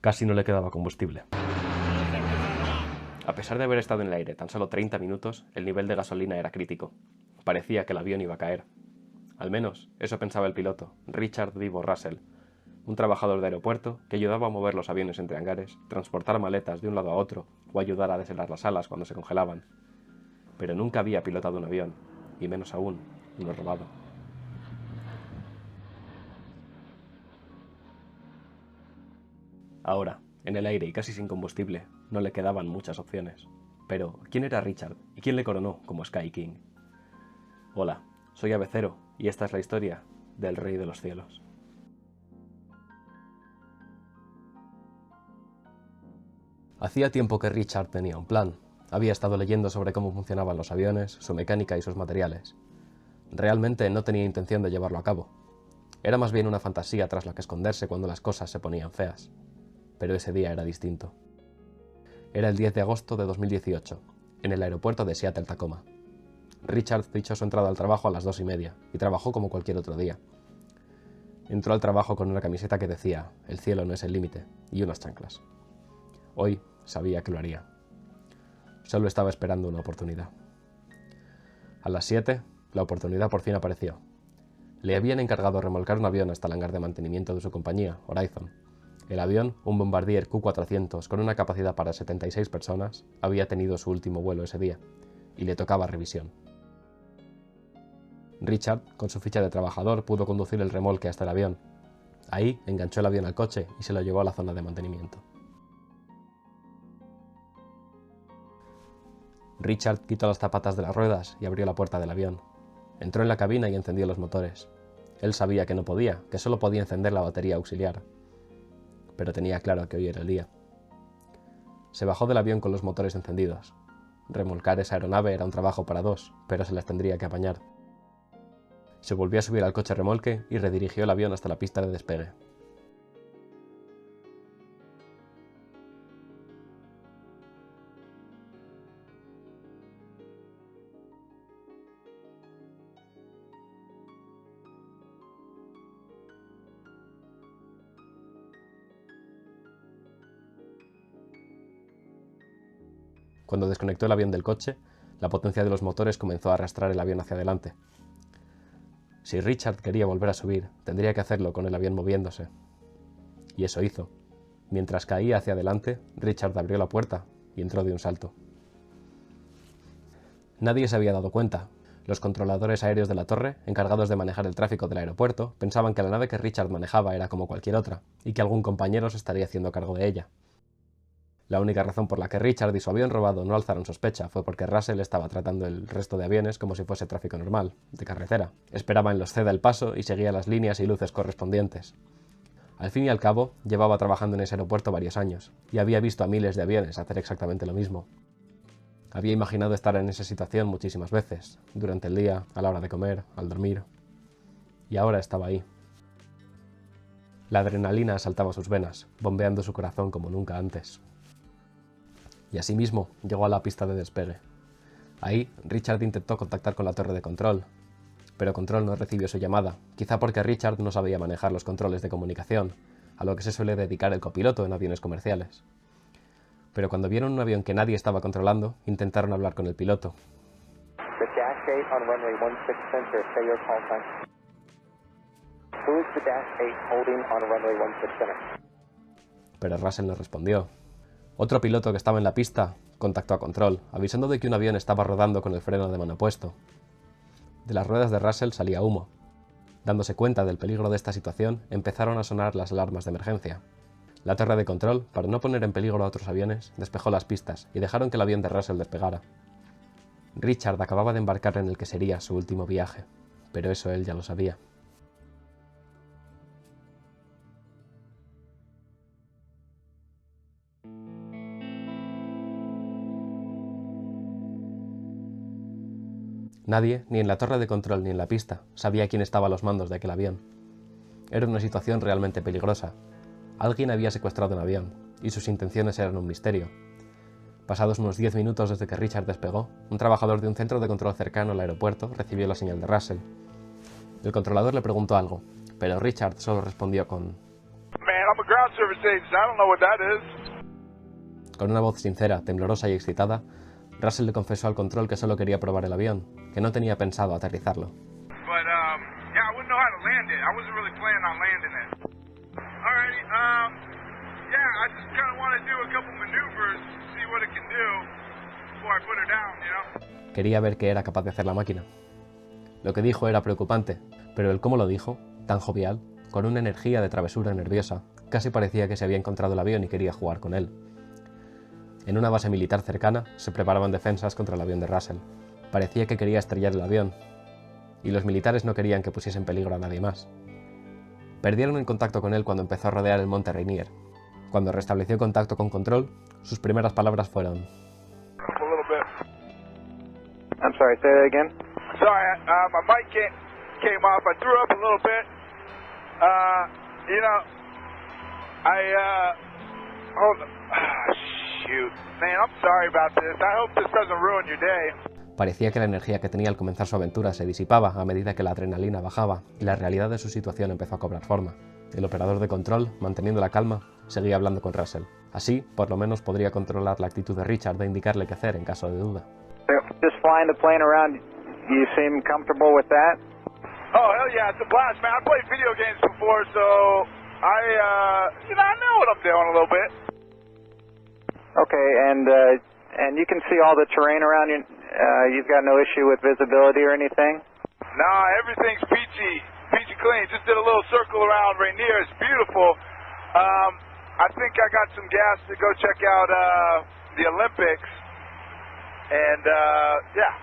Casi no le quedaba combustible. A pesar de haber estado en el aire tan solo 30 minutos, el nivel de gasolina era crítico. Parecía que el avión iba a caer. Al menos, eso pensaba el piloto, Richard Divo Russell, un trabajador de aeropuerto que ayudaba a mover los aviones entre hangares, transportar maletas de un lado a otro o ayudar a deshelar las alas cuando se congelaban. Pero nunca había pilotado un avión, y menos aún, uno robado. Ahora, en el aire y casi sin combustible, no le quedaban muchas opciones. Pero, ¿quién era Richard y quién le coronó como Sky King? Hola, soy Avecero y esta es la historia del Rey de los Cielos. Hacía tiempo que Richard tenía un plan. Había estado leyendo sobre cómo funcionaban los aviones, su mecánica y sus materiales. Realmente no tenía intención de llevarlo a cabo. Era más bien una fantasía tras la que esconderse cuando las cosas se ponían feas. Pero ese día era distinto. Era el 10 de agosto de 2018, en el aeropuerto de Seattle-Tacoma. Richard fichó su entrada al trabajo a las 2:30 y trabajó como cualquier otro día. Entró al trabajo con una camiseta que decía «El cielo no es el límite» y unas chanclas. Hoy sabía que lo haría. Solo estaba esperando una oportunidad. A las 7, la oportunidad por fin apareció. Le habían encargado remolcar un avión hasta el hangar de mantenimiento de su compañía, Horizon. El avión, un Bombardier Q400 con una capacidad para 76 personas, había tenido su último vuelo ese día, y le tocaba revisión. Richard, con su ficha de trabajador, pudo conducir el remolque hasta el avión. Ahí enganchó el avión al coche y se lo llevó a la zona de mantenimiento. Richard quitó las zapatas de las ruedas y abrió la puerta del avión. Entró en la cabina y encendió los motores. Él sabía que no podía, que solo podía encender la batería auxiliar. Pero tenía claro que hoy era el día. Se bajó del avión con los motores encendidos. Remolcar esa aeronave era un trabajo para dos, pero se las tendría que apañar. Se volvió a subir al coche remolque y redirigió el avión hasta la pista de despegue. Cuando desconectó el avión del coche, la potencia de los motores comenzó a arrastrar el avión hacia adelante. Si Richard quería volver a subir, tendría que hacerlo con el avión moviéndose. Y eso hizo. Mientras caía hacia adelante, Richard abrió la puerta y entró de un salto. Nadie se había dado cuenta. Los controladores aéreos de la torre, encargados de manejar el tráfico del aeropuerto, pensaban que la nave que Richard manejaba era como cualquier otra, y que algún compañero se estaría haciendo cargo de ella. La única razón por la que Richard y su avión robado no alzaron sospecha fue porque Russell estaba tratando el resto de aviones como si fuese tráfico normal, de carretera. Esperaba en los CEDA el paso y seguía las líneas y luces correspondientes. Al fin y al cabo, llevaba trabajando en ese aeropuerto varios años, y había visto a miles de aviones hacer exactamente lo mismo. Había imaginado estar en esa situación muchísimas veces, durante el día, a la hora de comer, al dormir. Y ahora estaba ahí. La adrenalina asaltaba sus venas, bombeando su corazón como nunca antes. Y asimismo llegó a la pista de despegue. Ahí, Richard intentó contactar con la torre de control, pero Control no recibió su llamada, quizá porque Richard no sabía manejar los controles de comunicación, a lo que se suele dedicar el copiloto en aviones comerciales. Pero cuando vieron un avión que nadie estaba controlando, intentaron hablar con el piloto. Pero Russell no respondió. Otro piloto que estaba en la pista contactó a Control, avisando de que un avión estaba rodando con el freno de mano puesto. De las ruedas de Russell salía humo. Dándose cuenta del peligro de esta situación, empezaron a sonar las alarmas de emergencia. La torre de control, para no poner en peligro a otros aviones, despejó las pistas y dejaron que el avión de Russell despegara. Richard acababa de embarcar en el que sería su último viaje, pero eso él ya lo sabía. Nadie, ni en la torre de control ni en la pista, sabía quién estaba a los mandos de aquel avión. Era una situación realmente peligrosa. Alguien había secuestrado un avión, y sus intenciones eran un misterio. Pasados unos 10 minutos desde que Richard despegó, un trabajador de un centro de control cercano al aeropuerto recibió la señal de Russell. El controlador le preguntó algo, pero Richard solo respondió con... Man, I'm a ground service agent. I don't know what that is. Con una voz sincera, temblorosa y excitada, Russell le confesó al control que solo quería probar el avión, que no tenía pensado aterrizarlo. But yeah, I wouldn't know how to land it. I wasn't really planning on landing it. Alrighty, yeah, I just kind of want to do a couple maneuvers, see what it can do before I put her down, you know? Quería ver qué era capaz de hacer la máquina. Lo que dijo era preocupante, pero el cómo lo dijo, tan jovial, con una energía de travesura nerviosa, casi parecía que se había encontrado el avión y quería jugar con él. En una base militar cercana se preparaban defensas contra el avión de Russell. Parecía que quería estrellar el avión, y los militares no querían que pusiese en peligro a nadie más. Perdieron el contacto con él cuando empezó a rodear el monte Rainier. Cuando restableció contacto con control, sus primeras palabras fueron: A little bit. I'm sorry, say that again? Sorry, my mic came off. I threw up a little bit. You know, hold on. Shoot. Man, I'm sorry about this. I hope this doesn't ruin your day. Parecía que la energía que tenía al comenzar su aventura se disipaba a medida que la adrenalina bajaba y la realidad de su situación empezó a cobrar forma. El operador de control, manteniendo la calma, seguía hablando con Russell. Así, por lo menos podría controlar la actitud de Richard e indicarle qué hacer en caso de duda. Just flying the plane around, you seem comfortable with that? Oh, hell yeah, it's a blast, man. I played video games before, so I know what I'm doing a little bit. Okay, and you can see all the terrain around you. You've got no issue with visibility or anything? Nah, everything's peachy clean. Just did a little circle around Rainier. It's beautiful. I think I got some gas to go check out the Olympics. And, yeah.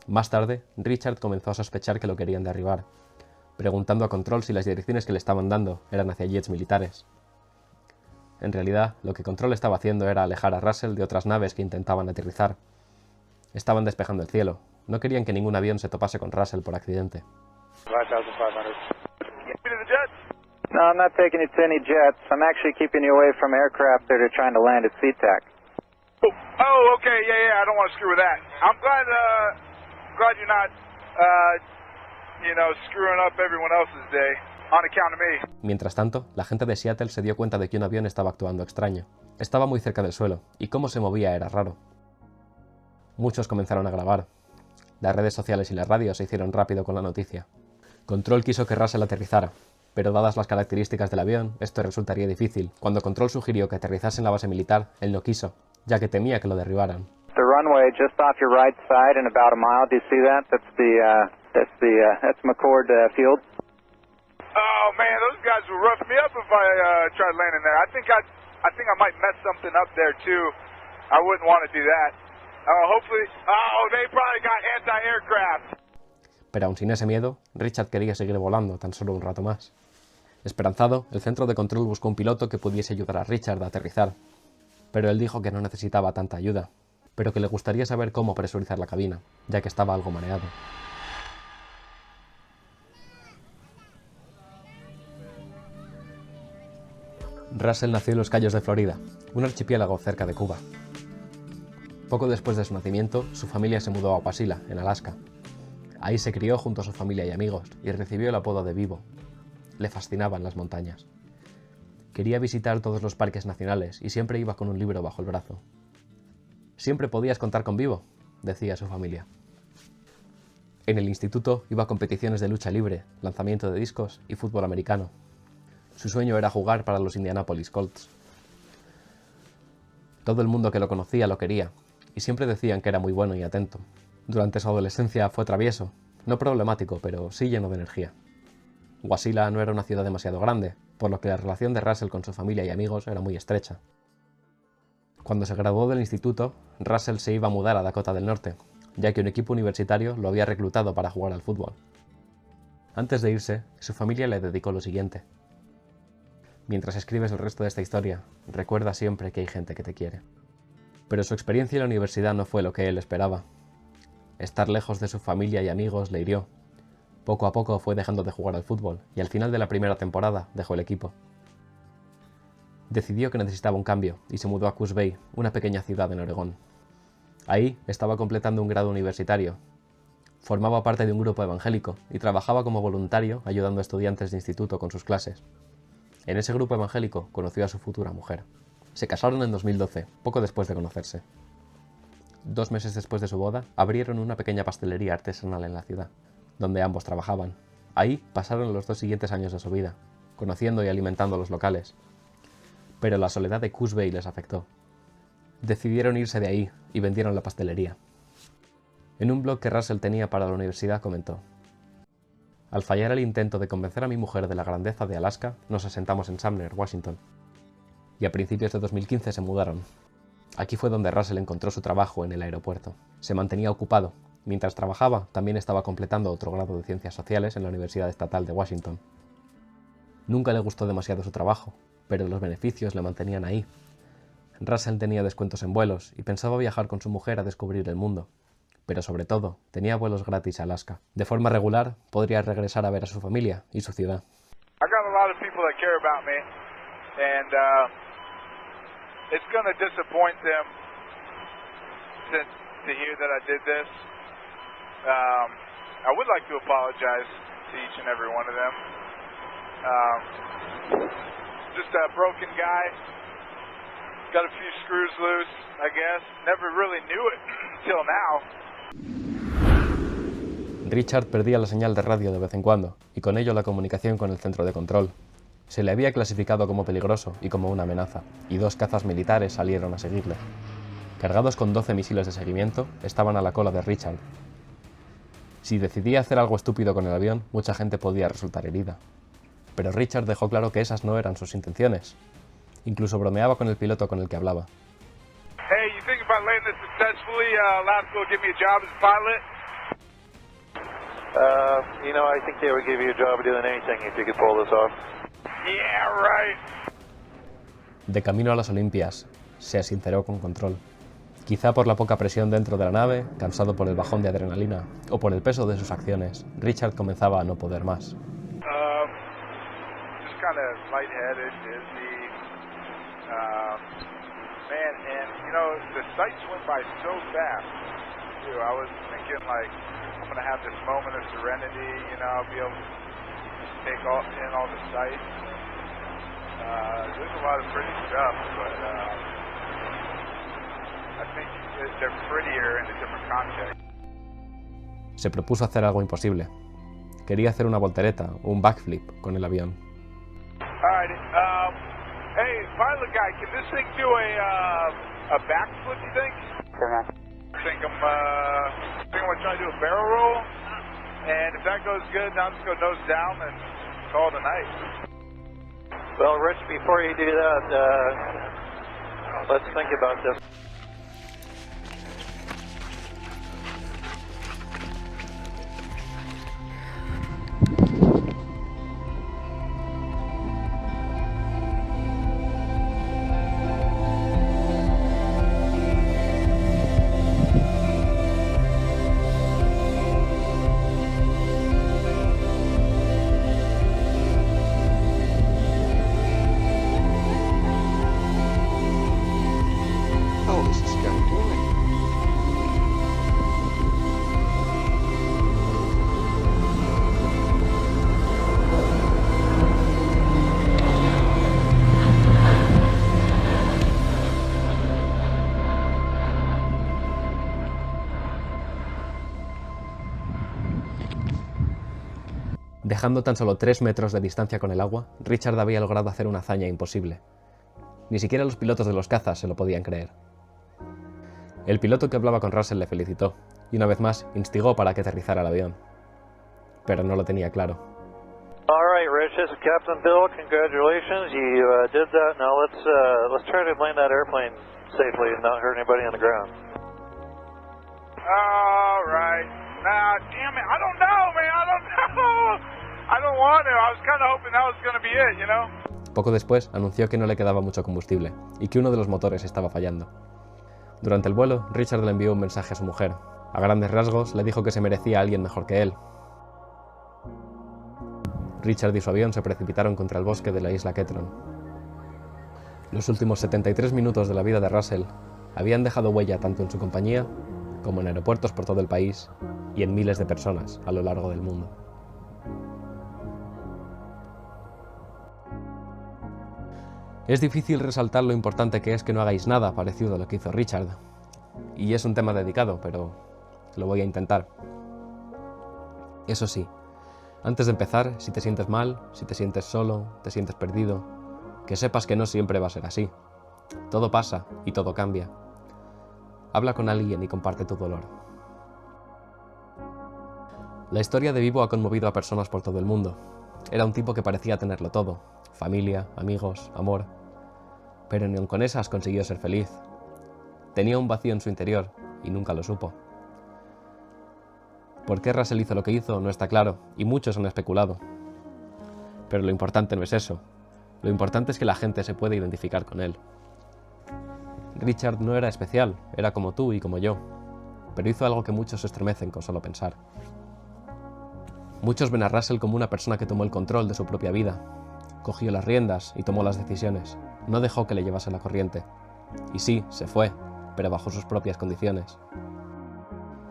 Más tarde, Richard comenzó a sospechar que lo querían derribar, preguntando a Control si las direcciones que le estaban dando eran hacia jets militares. En realidad, lo que Control estaba haciendo era alejar a Russell de otras naves que intentaban aterrizar. Estaban despejando el cielo. No querían que ningún avión se topase con Russell por accidente. 5,500. No, I'm not taking you to any jets. I'm actually keeping you away from aircraft that are trying to land at SeaTac. Oh, okay, yeah, I don't want to screw with that. I'm glad you're not, screwing up everyone else's day on account of me. Mientras tanto, la gente de Seattle se dio cuenta de que un avión estaba actuando extraño. Estaba muy cerca del suelo, y cómo se movía era raro. Muchos comenzaron a grabar. Las redes sociales y la radio se hicieron rápido con la noticia. Control quiso que Russell aterrizara, pero dadas las características del avión, esto resultaría difícil. Cuando Control sugirió que aterrizase en la base militar, él no quiso, ya que temía que lo derribaran. The runway just off your right side and about a mile. Do you see that? That's McCord Field. Oh man, those guys will rough me up if I tried landing there. I think I might mess something up there too. I wouldn't want to do that. They probably got anti-aircraft. Pero aun sin ese miedo, Richard quería seguir volando tan solo un rato más. Esperanzado, el centro de control buscó un piloto que pudiese ayudar a Richard a aterrizar. Pero él dijo que no necesitaba tanta ayuda, pero que le gustaría saber cómo presurizar la cabina, ya que estaba algo mareado. Russell nació en los Cayos de Florida, un archipiélago cerca de Cuba. Poco después de su nacimiento, su familia se mudó a Wasilla, en Alaska. Ahí se crió junto a su familia y amigos, y recibió el apodo de Vivo. Le fascinaban las montañas. Quería visitar todos los parques nacionales y siempre iba con un libro bajo el brazo. «Siempre podías contar con Vivo», decía su familia. En el instituto iba a competiciones de lucha libre, lanzamiento de discos y fútbol americano. Su sueño era jugar para los Indianapolis Colts. Todo el mundo que lo conocía lo quería, y siempre decían que era muy bueno y atento. Durante su adolescencia fue travieso, no problemático, pero sí lleno de energía. Wasilla no era una ciudad demasiado grande, por lo que la relación de Russell con su familia y amigos era muy estrecha. Cuando se graduó del instituto, Russell se iba a mudar a Dakota del Norte, ya que un equipo universitario lo había reclutado para jugar al fútbol. Antes de irse, su familia le dedicó lo siguiente: «Mientras escribes el resto de esta historia, recuerda siempre que hay gente que te quiere». Pero su experiencia en la universidad no fue lo que él esperaba. Estar lejos de su familia y amigos le hirió. Poco a poco fue dejando de jugar al fútbol y al final de la primera temporada dejó el equipo. Decidió que necesitaba un cambio y se mudó a Coos Bay, una pequeña ciudad en Oregón. Ahí estaba completando un grado universitario. Formaba parte de un grupo evangélico y trabajaba como voluntario ayudando a estudiantes de instituto con sus clases. En ese grupo evangélico conoció a su futura mujer. Se casaron en 2012, poco después de conocerse. 2 meses después de su boda, abrieron una pequeña pastelería artesanal en la ciudad, donde ambos trabajaban. Ahí pasaron los 2 siguientes años de su vida, conociendo y alimentando los locales. Pero la soledad de Coos Bay les afectó. Decidieron irse de ahí y vendieron la pastelería. En un blog que Russell tenía para la universidad comentó: al fallar el intento de convencer a mi mujer de la grandeza de Alaska, nos asentamos en Sumner, Washington. Y a principios de 2015 se mudaron. Aquí fue donde Russell encontró su trabajo en el aeropuerto. Se mantenía ocupado. Mientras trabajaba, también estaba completando otro grado de Ciencias Sociales en la Universidad Estatal de Washington. Nunca le gustó demasiado su trabajo, pero los beneficios le mantenían ahí. Russell tenía descuentos en vuelos y pensaba viajar con su mujer a descubrir el mundo. Pero sobre todo, tenía vuelos gratis a Alaska. De forma regular, podría regresar a ver a su familia y su ciudad. I got a lot of people that care about me, and it's going to disappoint them to hear that I did this. I would like to apologize to each and every one of them. Just a broken guy. Got a few screws loose, I guess. Never really knew it until now. Richard perdía la señal de radio de vez en cuando, y con ello la comunicación con el centro de control. Se le había clasificado como peligroso y como una amenaza, y 2 cazas militares salieron a seguirle. Cargados con 12 misiles de seguimiento, estaban a la cola de Richard. Si decidía hacer algo estúpido con el avión, mucha gente podía resultar herida. Pero Richard dejó claro que esas no eran sus intenciones. Incluso bromeaba con el piloto con el que hablaba. Hey, you think if I land this successfully, Alaska will give me a job as a pilot? I think they would give you a job doing anything if you could pull this off. Yeah, right. De camino a las Olimpias, se sinceró con control. Quizá por la poca presión dentro de la nave, cansado por el bajón de adrenalina, o por el peso de sus acciones, Richard comenzaba a no poder más. Just kind of lightheaded, dizzy. Man, and the sights went by so fast, too. I was thinking, like, I'm going to have this moment of serenity, I'll be able to take in all the sights. There's a lot of pretty stuff, but I think they're prettier in a different context. Se propuso hacer algo imposible. Quería hacer una voltereta, un backflip, con el avión. Alright, hey, pilot guy, can this thing do a backflip, you think? I think I'm gonna try to do a barrel roll, and if that goes good, now I'm just gonna nose down and call it a night. Well, Rich, before you do that, let's think about this. Dejando tan solo 3 metros de distancia con el agua, Richard había logrado hacer una hazaña imposible. Ni siquiera los pilotos de los cazas se lo podían creer. El piloto que hablaba con Russell le felicitó, y una vez más instigó para que aterrizara el avión. Pero no lo tenía claro. All right, Rich, this is Captain Bill. Congratulations, you did that. Now let's try to land that airplane safely and not hurt anybody on the ground. All right. Nah, damn it. I don't know, man. I don't know. I don't want to. I was kind of hoping that was going to be it, Poco después anunció que no le quedaba mucho combustible y que uno de los motores estaba fallando. Durante el vuelo, Richard le envió un mensaje a su mujer. A grandes rasgos, le dijo que se merecía a alguien mejor que él. Richard y su avión se precipitaron contra el bosque de la isla Ketron. Los últimos 73 minutos de la vida de Russell habían dejado huella tanto en su compañía como en aeropuertos por todo el país y en miles de personas a lo largo del mundo. Es difícil resaltar lo importante que es que no hagáis nada parecido a lo que hizo Richard. Y es un tema dedicado, pero lo voy a intentar. Eso sí, antes de empezar, si te sientes mal, si te sientes solo, te sientes perdido, que sepas que no siempre va a ser así. Todo pasa y todo cambia. Habla con alguien y comparte tu dolor. La historia de Vivo ha conmovido a personas por todo el mundo. Era un tipo que parecía tenerlo todo: familia, amigos, amor. Pero ni aun con esas consiguió ser feliz. Tenía un vacío en su interior y nunca lo supo. ¿Por qué Russell hizo lo que hizo? No está claro, y muchos han especulado. Pero lo importante no es eso. Lo importante es que la gente se puede identificar con él. Richard no era especial, era como tú y como yo, pero hizo algo que muchos se estremecen con solo pensar. Muchos ven a Russell como una persona que tomó el control de su propia vida, cogió las riendas y tomó las decisiones, no dejó que le llevase la corriente. Y sí, se fue, pero bajo sus propias condiciones.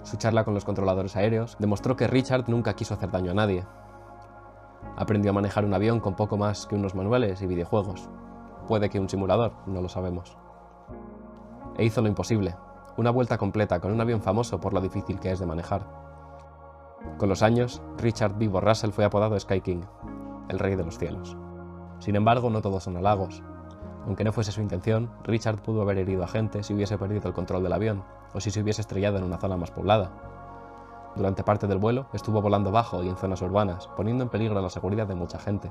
Su charla con los controladores aéreos demostró que Richard nunca quiso hacer daño a nadie. Aprendió a manejar un avión con poco más que unos manuales y videojuegos. Puede que un simulador, no lo sabemos. E hizo lo imposible, una vuelta completa con un avión famoso por lo difícil que es de manejar. Con los años, Richard Vivo Russell fue apodado Sky King, el rey de los cielos. Sin embargo, no todos son halagos. Aunque no fuese su intención, Richard pudo haber herido a gente si hubiese perdido el control del avión, o si se hubiese estrellado en una zona más poblada. Durante parte del vuelo, estuvo volando bajo y en zonas urbanas, poniendo en peligro la seguridad de mucha gente.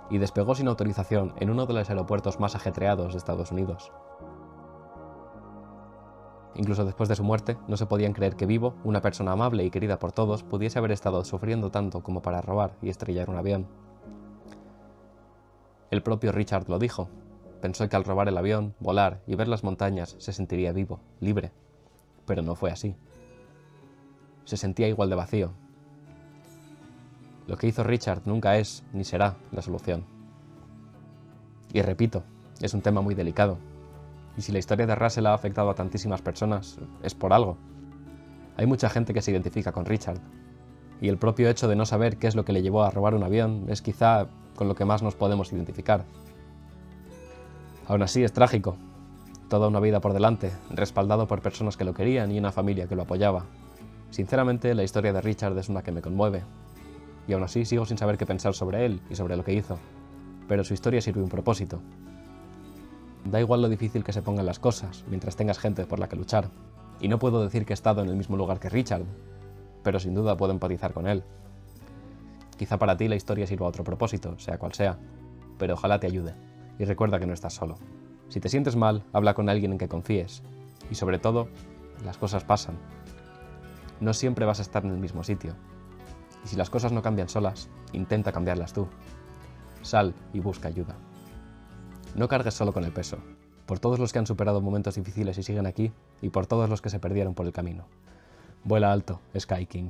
Y despegó sin autorización en uno de los aeropuertos más ajetreados de Estados Unidos. Incluso después de su muerte, no se podían creer que Vivo, una persona amable y querida por todos, pudiese haber estado sufriendo tanto como para robar y estrellar un avión. El propio Richard lo dijo. Pensó que al robar el avión, volar y ver las montañas se sentiría vivo, libre. Pero no fue así. Se sentía igual de vacío. Lo que hizo Richard nunca es, ni será, la solución. Y repito, es un tema muy delicado. Y si la historia de Russell ha afectado a tantísimas personas, es por algo. Hay mucha gente que se identifica con Richard. Y el propio hecho de no saber qué es lo que le llevó a robar un avión es quizá con lo que más nos podemos identificar. Aún así es trágico. Toda una vida por delante, respaldado por personas que lo querían y una familia que lo apoyaba. Sinceramente, la historia de Richard es una que me conmueve. Y aún así sigo sin saber qué pensar sobre él y sobre lo que hizo. Pero su historia sirve un propósito. Da igual lo difícil que se pongan las cosas, mientras tengas gente por la que luchar. Y no puedo decir que he estado en el mismo lugar que Richard, pero sin duda puedo empatizar con él. Quizá para ti la historia sirva a otro propósito, sea cual sea, pero ojalá te ayude. Y recuerda que no estás solo. Si te sientes mal, habla con alguien en que confíes. Y sobre todo, las cosas pasan. No siempre vas a estar en el mismo sitio. Y si las cosas no cambian solas, intenta cambiarlas tú. Sal y busca ayuda. No cargues solo con el peso. Por todos los que han superado momentos difíciles y siguen aquí, y por todos los que se perdieron por el camino. Vuela alto, Sky King.